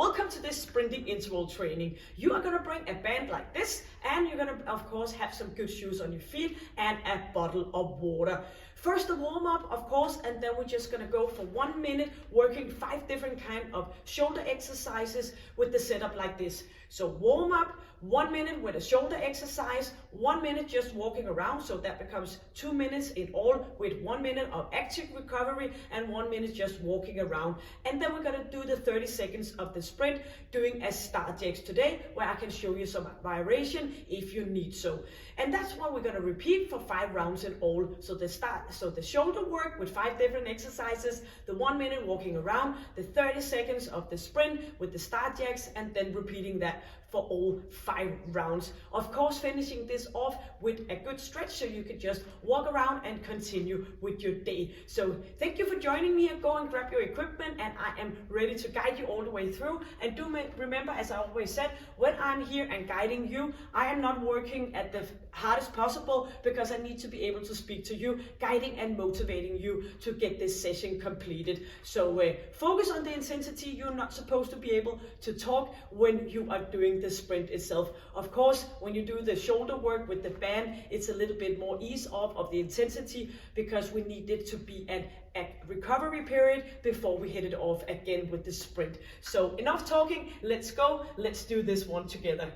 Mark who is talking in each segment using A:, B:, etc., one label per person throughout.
A: Welcome to this sprinting interval training. You are going to bring a band like this, and you're going to of course have some good shoes on your feet and a bottle of water. First a warm up of course, and then we're just going to go for 1 minute working 5 different kind of shoulder exercises with the setup like this. So warm up, 1 minute with a shoulder exercise, 1 minute just walking around, so that becomes 2 minutes in all, with 1 minute of active recovery and 1 minute just walking around. And then we're going to do the 30 seconds of the sprint, doing a star jacks today, where I can show you some variation if you need so. And that's what we're going to repeat for 5 rounds in all. So the shoulder work with 5 different exercises, the 1 minute walking around, the 30 seconds of the sprint with the star jacks, and then repeating that for all 5 rounds. Of course, finishing this off with a good stretch so you can just walk around and continue with your day. So thank you for joining me, and go and grab your equipment, and I am ready to guide you all the way through. And do remember, as I always said, when I'm here and guiding you, I am not working at the hardest possible, because I need to be able to speak to you, guiding and motivating you to get this session completed. So focus on the intensity. You're not supposed to be able to talk when you are doing the sprint itself. Of course, when you do the shoulder work with the band, it's a little bit more ease off of the intensity, because we need it to be a recovery period before we hit it off again with the sprint. So enough talking, let's go, let's do this one together.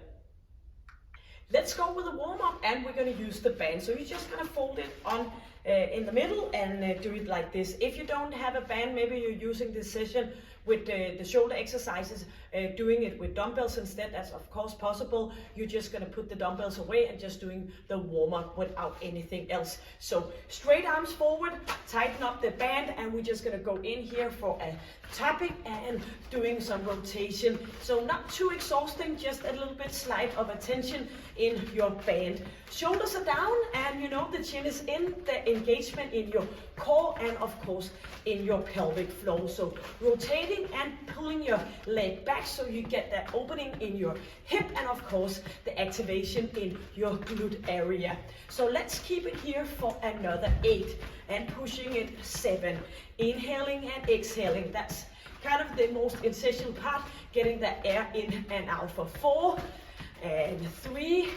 A: Let's go with a warm-up, and we're going to use the band. So you're just going to fold it on in the middle and do it like this. If you don't have a band, maybe you're using this session with the shoulder exercises, doing it with dumbbells instead. That's of course possible. You're just going to put the dumbbells away and just doing the warm-up without anything else. So straight arms forward, tighten up the band, and we're just going to go in here for a tapping and doing some rotation. So not too exhausting, just a little bit slight of attention in your band. Shoulders are down, and you know the chin is in, the engagement in your core and of course in your pelvic floor. So rotating and pulling your leg back so you get that opening in your hip, and of course the activation in your glute area. So let's keep it here for another 8, and pushing it 7. Inhaling and exhaling. That's kind of the most essential part, getting that air in and out for 4 and 3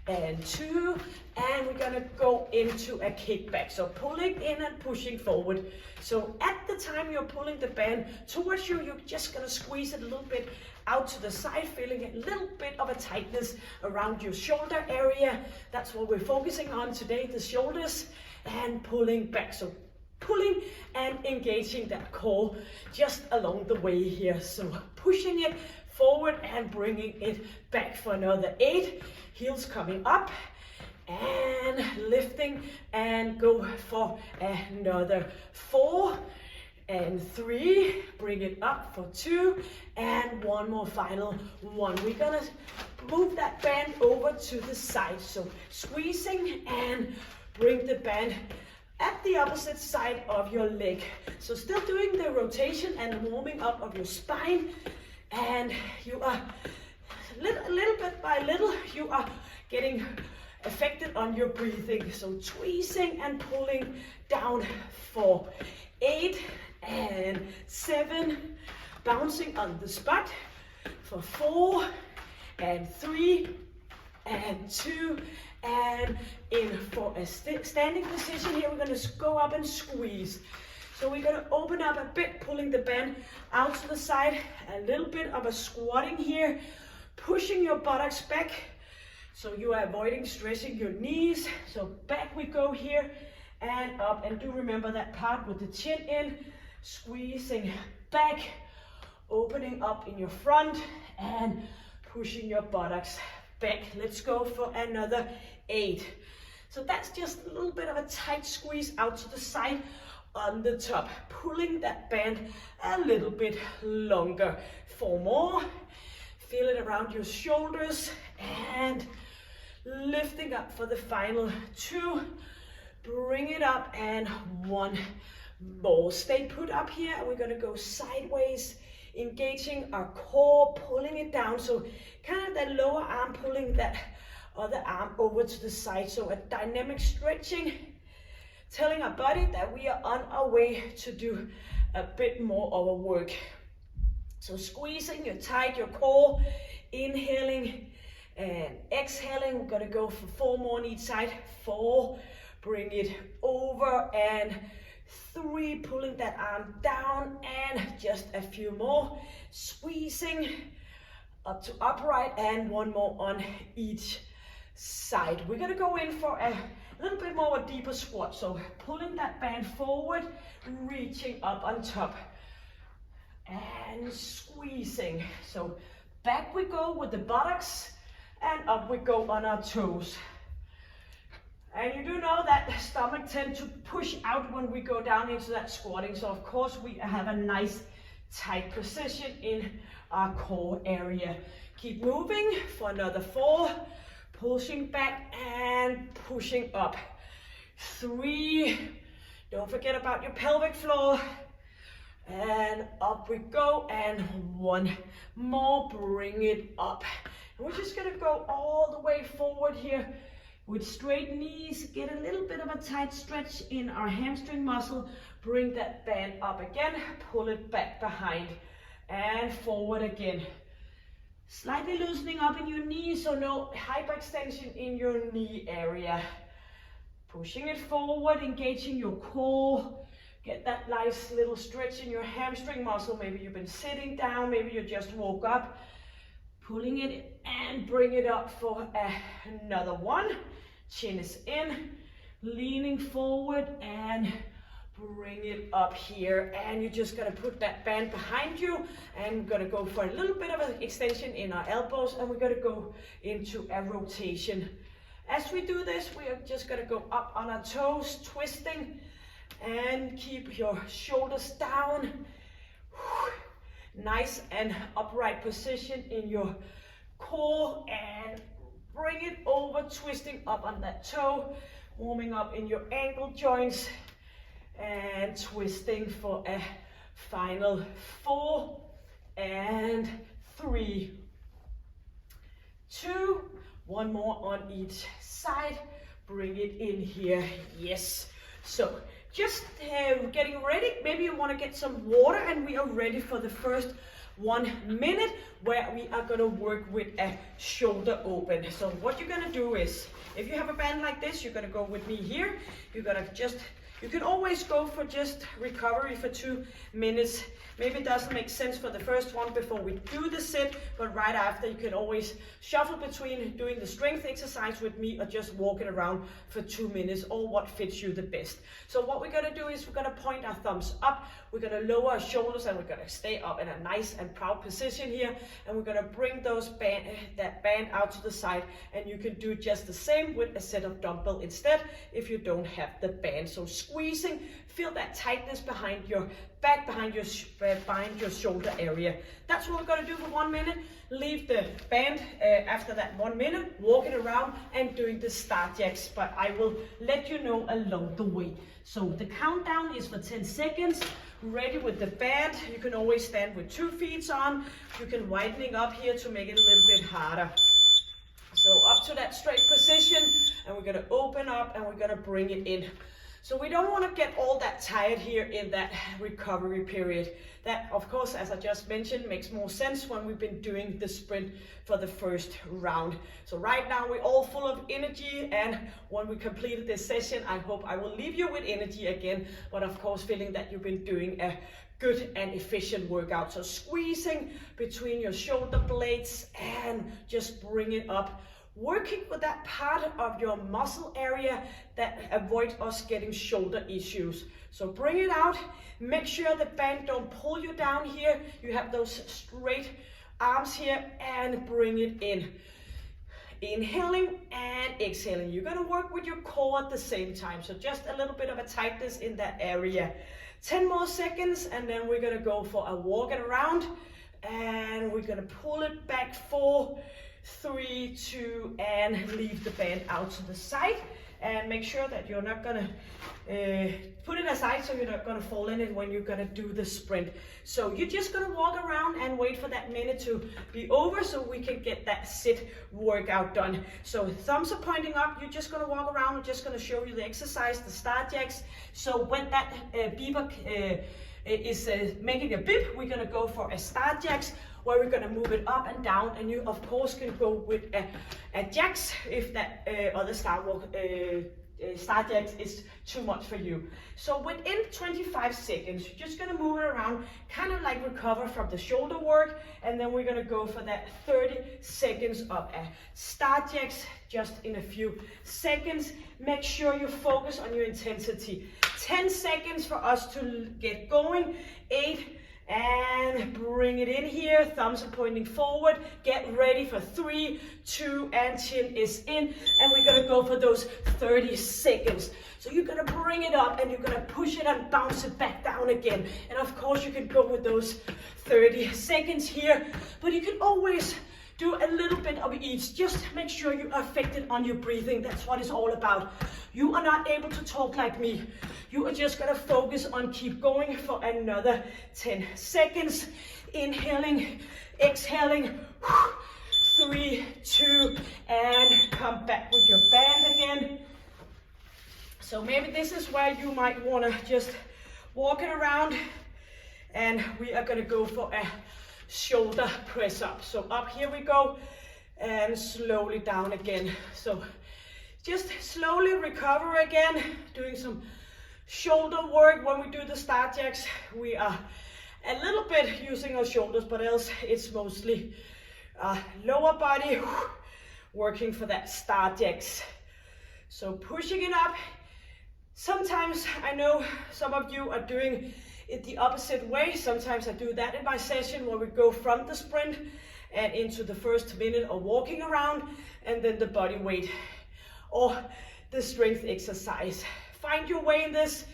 A: and 2, and we're gonna go into a kickback. So pulling in and pushing forward. So at the time you're pulling the band towards you, you're just gonna squeeze it a little bit out to the side, feeling a little bit of a tightness around your shoulder area. That's what we're focusing on today, the shoulders, and pulling back. So pulling and engaging that core just along the way here. So pushing it forward and bringing it back for another 8. Heels coming up and lifting, and go for another 4 and 3. Bring it up for 2, and one more final 1. We're gonna move that band over to the side. So squeezing and bring the band at the opposite side of your leg. So still doing the rotation and warming up of your spine, and you are little bit by little, you are getting affected on your breathing. So squeezing and pulling down for 8 and 7, bouncing on the spot for 4 and 3 and 2, and in for a standing position here. We're going to go up and squeeze. So we're going to open up a bit, pulling the band out to the side, a little bit of a squatting here, pushing your buttocks back so you are avoiding stressing your knees. So back we go here and up, and do remember that part with the chin in, squeezing back, opening up in your front and pushing your buttocks back. Let's go for another 8. So that's just a little bit of a tight squeeze out to the side on the top, pulling that band a little bit longer. 4 more. Feel it around your shoulders, and lifting up for the final 2. Bring it up, and 1 more. Stay put up here, and we're going to go sideways, engaging our core, pulling it down. So kind of that lower arm pulling that other arm over to the side. So a dynamic stretching, telling our body that we are on our way to do a bit more of a work. So squeezing, you're tight, your core, inhaling and exhaling. We're gonna go for 4 more on each side. 4, bring it over, and 3, pulling that arm down, and just a few more. Squeezing up to upright, and 1 more on each side. We're gonna go in for a little bit more of a deeper squat. So pulling that band forward, reaching up on top, and squeezing. So back we go with the buttocks, and up we go on our toes. And you do know that the stomach tends to push out when we go down into that squatting. So of course we have a nice tight position in our core area. Keep moving for another 4, pushing back and pushing up. 3, don't forget about your pelvic floor. And up we go, and 1 more, bring it up. And we're just gonna go all the way forward here with straight knees. Get a little bit of a tight stretch in our hamstring muscle. Bring that band up again, pull it back behind and forward again. Slightly loosening up in your knees, so no hyperextension in your knee area. Pushing it forward, engaging your core. Get that nice little stretch in your hamstring muscle. Maybe you've been sitting down, maybe you just woke up. Pulling it and bring it up for another 1. Chin is in, leaning forward and bring it up here. And you're just gonna put that band behind you, and we're gonna go for a little bit of an extension in our elbows, and we're gonna go into a rotation. As we do this, we are just gonna go up on our toes, twisting, and keep your shoulders down. Nice and upright position in your core, and bring it over, twisting up on that toe, warming up in your ankle joints, and twisting for a final 4 and 3, 2, 1 more on each side. Bring it in here. Yes. So just getting ready. Maybe you want to get some water, and we are ready for the first 1 minute where we are going to work with a shoulder open. So what you're going to do is, if you have a band like this, you're going to go with me here. You're going to just, you can always go for just recovery for 2 minutes. Maybe it doesn't make sense for the first one before we do the sit, but right after you can always shuffle between doing the strength exercise with me or just walking around for 2 minutes, or what fits you the best. So what we're gonna do is we're gonna point our thumbs up, we're gonna lower our shoulders, and we're gonna stay up in a nice and proud position here, and we're gonna bring that band out to the side, and you can do just the same with a set of dumbbell instead if you don't have the band. So squeezing, feel that tightness behind your back, behind your shoulder area. That's what we're going to do for 1 minute. Leave the band after that 1 minute, walking around and doing the star jacks, but I will let you know along the way. So the countdown is for 10 seconds. Ready with the band. You can always stand with 2 feet on. You can widening up here to make it a little bit harder. So up to that straight position, and we're going to open up and we're going to bring it in. So we don't want to get all that tired here in that recovery period. That, of course, as I just mentioned, makes more sense when we've been doing the sprint for the first round. So right now we're all full of energy, and when we completed this session, I hope I will leave you with energy again, but of course feeling that you've been doing a good and efficient workout. So squeezing between your shoulder blades and just bring it up. Working with that part of your muscle area that avoid us getting shoulder issues. So bring it out, make sure the band don't pull you down here. You have those straight arms here, and bring it in. Inhaling and exhaling. You're gonna work with your core at the same time. So just a little bit of a tightness in that area. 10 more seconds, and then we're gonna go for a walking around, and we're gonna pull it back 4, 3, 2, and leave the band out to the side, and make sure that you're not gonna put it aside so you're not gonna fall in it when you're gonna do the sprint. So you're just gonna walk around and wait for that minute to be over so we can get that sit workout done. So thumbs are pointing up, you're just gonna walk around. I'm just gonna show you the exercise, the star jacks. So when that beeper is making a bip, we're gonna go for a star jacks, where we're gonna move it up and down, and you of course can go with a jacks if that other star jacks is too much for you. So within 25 seconds, you're just gonna move it around, kind of like recover from the shoulder work, and then we're gonna go for that 30 seconds of a star jacks just in a few seconds. Make sure you focus on your intensity. 10 seconds for us to get going. 8, and bring it in here, thumbs are pointing forward, get ready for 3, 2, and chin is in, and we're gonna go for those 30 seconds. So you're gonna bring it up and you're gonna push it and bounce it back down again. And of course you can go with those 30 seconds here, but you can always do a little bit of each. Just make sure you are affected on your breathing. That's what it's all about. You are not able to talk like me. You are just gonna focus on keep going for another 10 seconds. Inhaling, exhaling. 3, 2, and come back with your band again. So maybe this is where you might wanna just walk it around, and we are gonna go for a shoulder press up. So up here we go, and slowly down again. So just slowly recover again, doing some shoulder work. When we do the star jacks, we are a little bit using our shoulders, but else it's mostly lower body working for that star jacks. So pushing it up. Sometimes I know some of you are doing it the opposite way. Sometimes I do that in my session, where we go from the sprint and into the first minute of walking around, and then the body weight or the strength exercise. Find your way in this.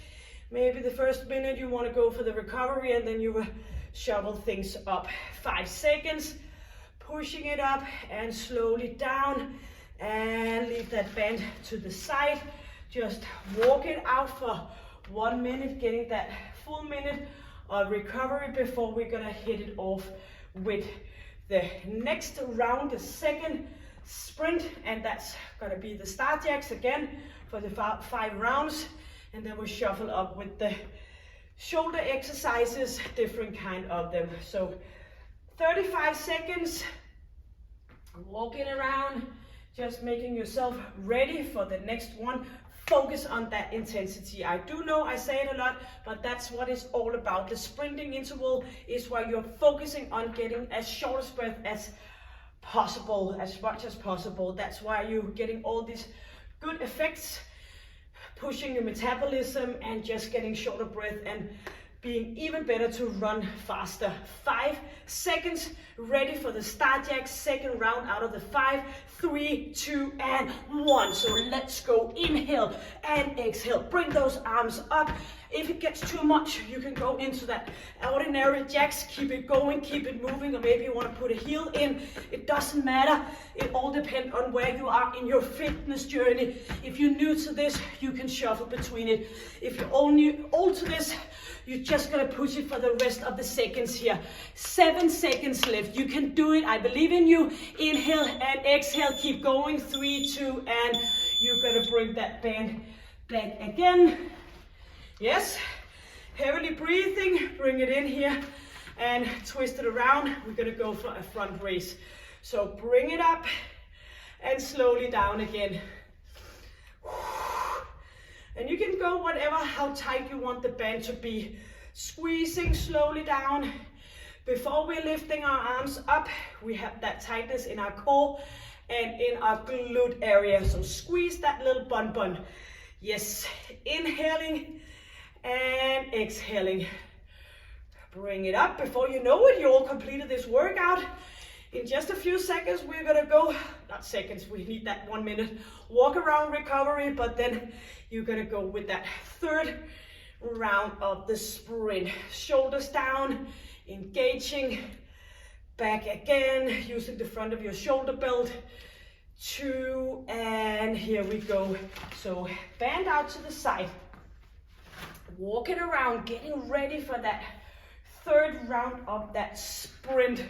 A: Maybe the first minute you want to go for the recovery, and then you will shovel things up. 5 seconds, pushing it up and slowly down, and leave that band to the side. Just walk it out for 1 minute, getting that full minute of recovery before we're gonna hit it off with the next round, the second sprint, and that's gonna be the star jacks again for the 5 rounds, and then we shuffle up with the shoulder exercises, different kind of them. So 35 seconds, walking around, just making yourself ready for the next one. Focus on that intensity. I do know I say it a lot, but that's what it's all about. The sprinting interval is where you're focusing on getting as short a breath as possible, as much as possible. That's why you're getting all these good effects, pushing your metabolism and just getting shorter breath and being even better to run faster. 5 seconds, ready for the star jacks, second round out of the 5, 3, 2, and 1. So let's go. Inhale and exhale. Bring those arms up. If it gets too much, you can go into that ordinary jacks. Keep it going, keep it moving, or maybe you want to put a heel in. It doesn't matter. It all depends on where you are in your fitness journey. If you're new to this, you can shuffle between it. If you're old to this, you're just gonna push it for the rest of the seconds here. 7 seconds left. You can do it. I believe in you. Inhale and exhale. Keep going. 3, 2, and you're gonna bring that band back again. Yes. Heavily breathing. Bring it in here and twist it around. We're gonna go for a front raise. So bring it up and slowly down again. And you can go whatever, how tight you want the band to be. Squeezing slowly down. Before we're lifting our arms up, we have that tightness in our core and in our glute area. So squeeze that little bun. Yes, inhaling and exhaling. Bring it up. Before you know it, you all completed this workout. In just a few seconds, we're gonna go, not seconds, we need that 1 minute, walk around recovery, but then you're gonna go with that third round of the sprint. Shoulders down, engaging, back again, using the front of your shoulder belt. 2, and here we go. So band out to the side, walk it around, getting ready for that third round of that sprint.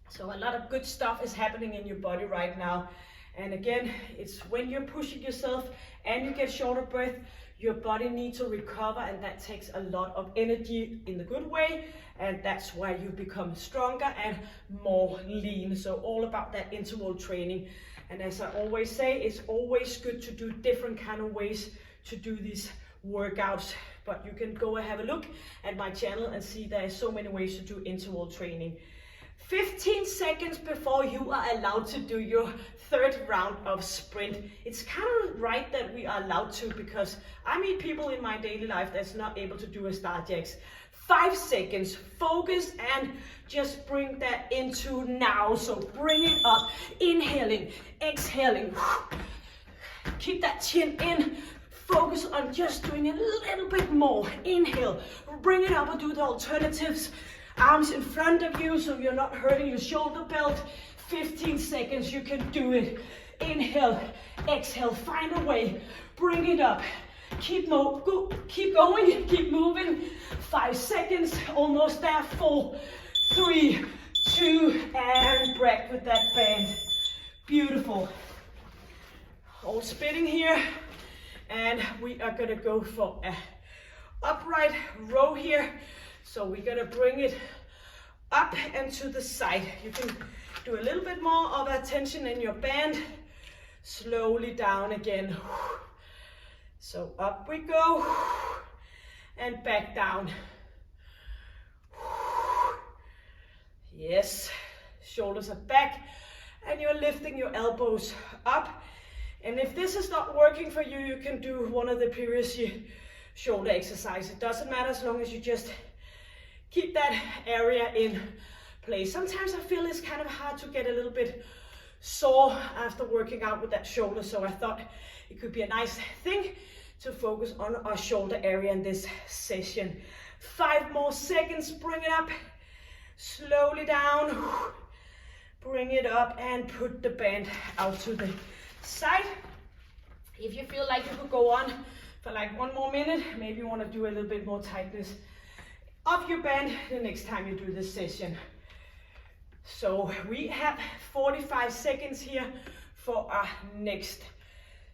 A: So a lot of good stuff is happening in your body right now. And again, it's when you're pushing yourself and you get shorter breath, Your body needs to recover, and that takes a lot of energy in the good way, and that's why you become stronger and more lean. So all about that interval training. And as I always say, it's always good to do different kind of ways to do these workouts, but you can go and have a look at my channel and see there are so many ways to do interval training. 15 seconds before you are allowed to do your third round of sprint. It's kind of right that we are allowed to, because I meet people in my daily life that's not able to do a star jacks. 5 seconds, focus, and just bring that into now. So bring it up, inhaling, exhaling. Keep that chin in. Focus on just doing a little bit more. Inhale, bring it up and do the alternatives. Arms in front of you so you're not hurting your shoulder belt. 15 seconds, you can do it. Inhale, exhale, find a way. Bring it up. Keep going, keep moving. 5 seconds, almost there. 4, 3, 2, and break with that band. Beautiful. All spinning here. And we are gonna go for a upright row here. So we're gonna bring it up and to the side. You can do a little bit more of attention in your band. Slowly down again. So up we go and back down. Yes, shoulders are back and you're lifting your elbows up. And if this is not working for you, you can do one of the previous shoulder exercises. It doesn't matter as long as you just keep that area in place. Sometimes I feel it's kind of hard to get a little bit sore after working out with that shoulder, so I thought it could be a nice thing to focus on our shoulder area in this session. 5 more seconds, bring it up, slowly down, bring it up and put the band out to the side. If you feel like you could go on for like 1 more minute, maybe you want to do a little bit more tightness of your band the next time you do this session. So we have 45 seconds here for our next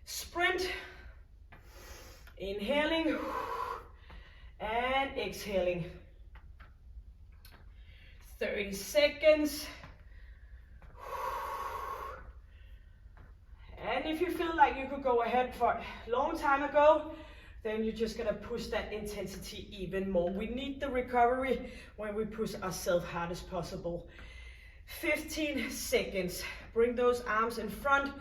A: sprint. Inhaling and exhaling. 30 seconds. And if you feel like you could go ahead for a long time ago, then you're just gonna push that intensity even more. We need the recovery when we push ourselves hard as possible. 15 seconds. Bring those arms in front.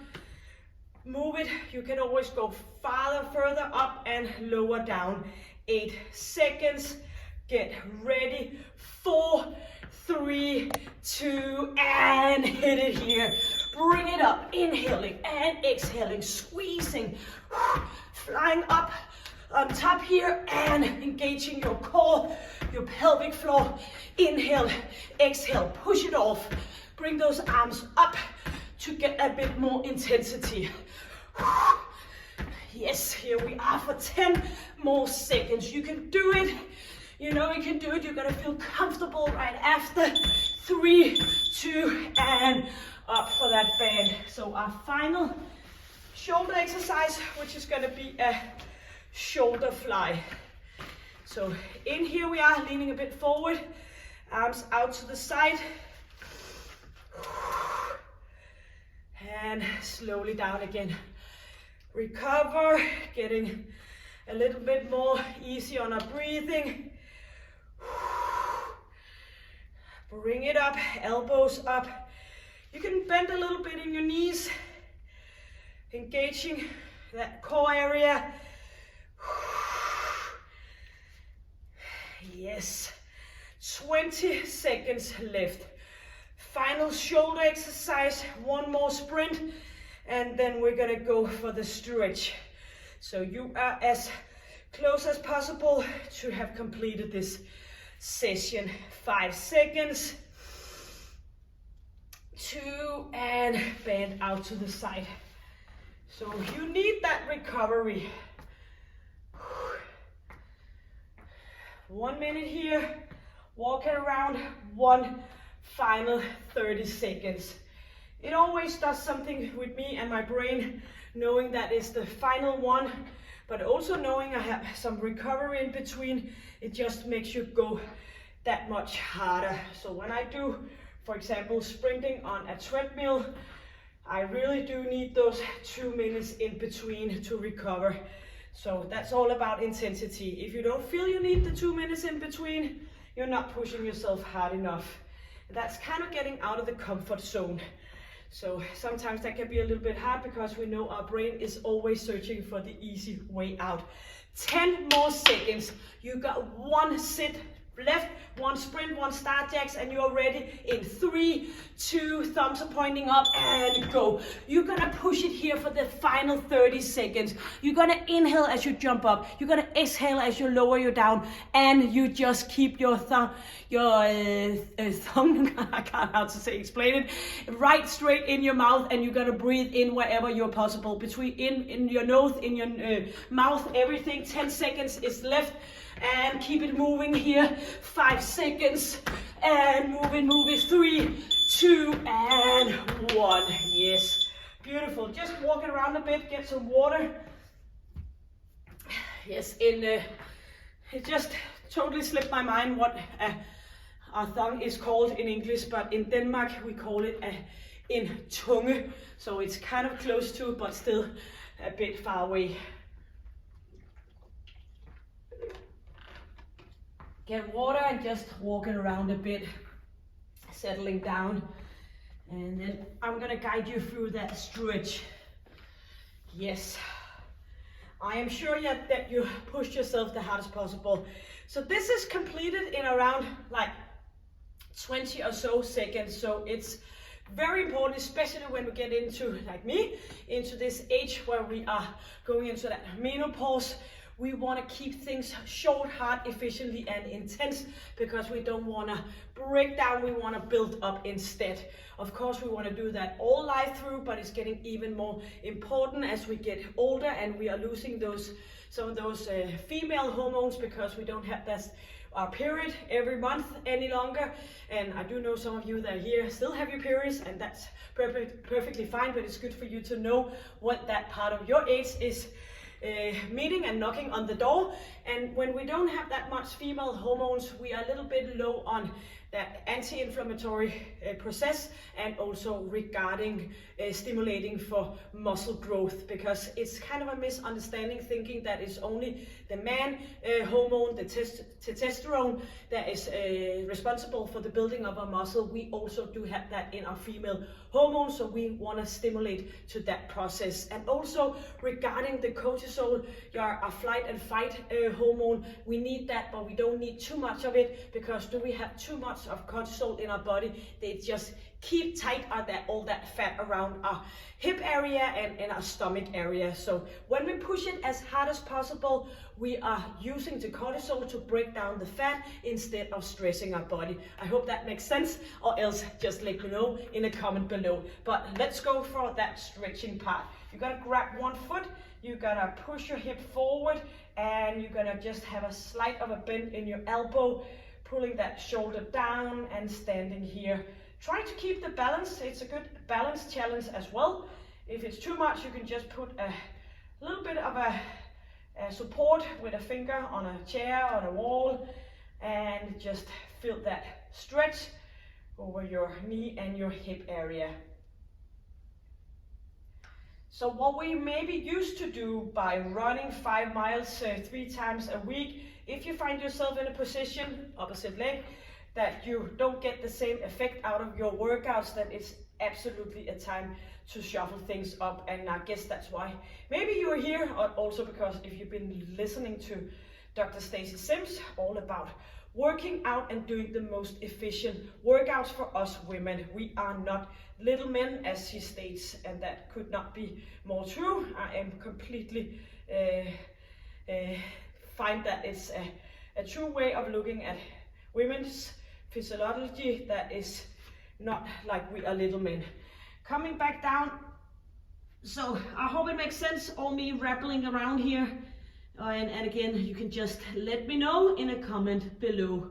A: Move it. You can always go further up and lower down. 8 seconds. Get ready. 4, 3, 2, and hit it here. Bring it up. Inhaling and exhaling. Squeezing. Flying up on top here and engaging your core, your pelvic floor. Inhale, exhale, push it off. Bring those arms up to get a bit more intensity. Yes, here we are for 10 more seconds. You can do it. You know you can do it. You're gonna feel comfortable right after. 3, 2, and up for that band. So our final shoulder exercise, which is gonna be a shoulder fly. So in here we are, leaning a bit forward, arms out to the side, and slowly down again. Recover, getting a little bit more easy on our breathing. Bring it up, elbows up. You can bend a little bit in your knees, engaging that core area. Yes, 20 seconds left. Final shoulder exercise, 1 more sprint, and then we're gonna go for the stretch. So you are as close as possible to have completed this session. 5 seconds. 2, and bend out to the side. So you need that recovery. 1 minute here, walking around, 1 final 30 seconds. It always does something with me and my brain, knowing that it's the final one, but also knowing I have some recovery in between, it just makes you go that much harder. So when I do, for example, sprinting on a treadmill, I really do need those 2 minutes in between to recover. So that's all about intensity. If you don't feel you need the 2 minutes in between, you're not pushing yourself hard enough. That's kind of getting out of the comfort zone. So sometimes that can be a little bit hard because we know our brain is always searching for the easy way out. 10 more seconds. You got 1 sit left, 1 sprint, 1 start jacks, and you're ready in 3, 2, thumbs are pointing up, and go. You're gonna push it here for the final 30 seconds. You're gonna inhale as you jump up. You're gonna exhale as you lower you down, and you just keep your thumb, I can't how to explain it, right straight in your mouth, and you're gonna breathe in wherever you're possible, between in your nose, in your mouth, everything. 10 seconds is left. And keep it moving here. 5 seconds. And move it. 3, 2, and 1. Yes. Beautiful. Just walking around a bit, get some water. Yes, it just totally slipped my mind what our tongue is called in English, but in Denmark we call it en tunge. So it's kind of close to, but still a bit far away. Get water and just walking around a bit, settling down, and then I'm gonna guide you through that stretch. Yes, I am sure that you pushed yourself the hardest possible. So this is completed in around like 20 or so seconds. So it's very important, especially when we get into, like me, into this age where we are going into that menopause. We want to keep things short, hard, efficiently, and intense because we don't want to break down, we want to build up instead. Of course, we want to do that all life through, but it's getting even more important as we get older and we are losing some of those female hormones because we don't have our period every month any longer. And I do know some of you that are here still have your periods, and that's perfectly fine, but it's good for you to know what that part of your age is meeting and knocking on the door. And when we don't have that much female hormones, we are a little bit low on that anti-inflammatory process, and also regarding stimulating for muscle growth, because it's kind of a misunderstanding thinking that it's only the man hormone, the testosterone, that is responsible for the building of our muscle. We also do have that in our female hormones, so we want to stimulate to that process. And also regarding the cortisol, our flight and fight hormone, we need that, but we don't need too much of it, because do we have too much of cortisol in our body, they just keep tight all that fat around our hip area and in our stomach area. So when we push it as hard as possible, we are using the cortisol to break down the fat instead of stressing our body. I hope that makes sense, or else just let me know in a comment below. But let's go for that stretching part. You're gonna grab one foot, you're gonna push your hip forward, and you're gonna just have a slight of a bend in your elbow, pulling that shoulder down and standing here. Try to keep the balance. It's a good balance challenge as well. If it's too much, you can just put a little bit of a support with a finger on a chair, on a wall, and just feel that stretch over your knee and your hip area. So what we maybe used to do by running 5 miles 3 times a week, if you find yourself in a position, opposite leg, that you don't get the same effect out of your workouts, then it's absolutely a time to shuffle things up. And I guess that's why maybe you're here, or also because if you've been listening to Dr. Stacy Sims, all about working out and doing the most efficient workouts for us women. We are not little men, as she states, and that could not be more true. I am completely find that it's a true way of looking at women's physiology that is not like we are little men. Coming back down, so I hope it makes sense, all me rappling around here. And again, you can just let me know in a comment below.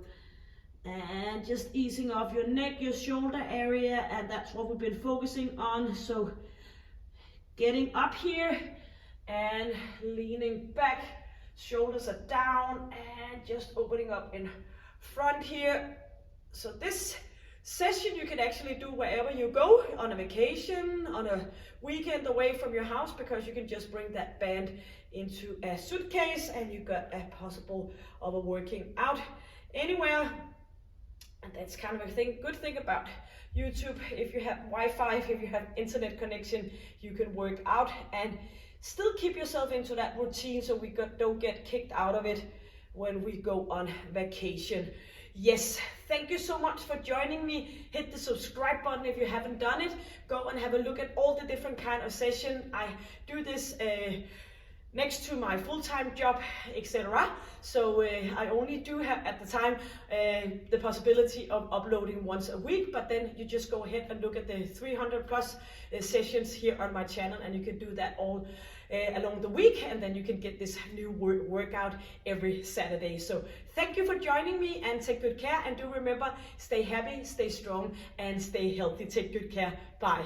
A: And just easing off your neck, your shoulder area, and that's what we've been focusing on. So getting up here and leaning back, shoulders are down, and just opening up in front here. So this session you can actually do wherever you go, on a vacation, on a weekend away from your house, because you can just bring that band into a suitcase and you got a possible of a working out anywhere. And that's kind of a good thing about YouTube. If you have Wi-Fi, if you have internet connection, you can work out and still keep yourself into that routine, so we don't get kicked out of it when we go on vacation. Yes, thank you so much for joining me. Hit the subscribe button if you haven't done it. Go and have a look at all the different kind of sessions. I do this next to my full-time job, etc. So I only do have at the time the possibility of uploading once a week, but then you just go ahead and look at the 300 plus sessions here on my channel, and you can do that all along the week, and then you can get this new workout every Saturday. So thank you for joining me, and take good care, and do remember, stay happy, stay strong, and stay healthy. Take good care. Bye.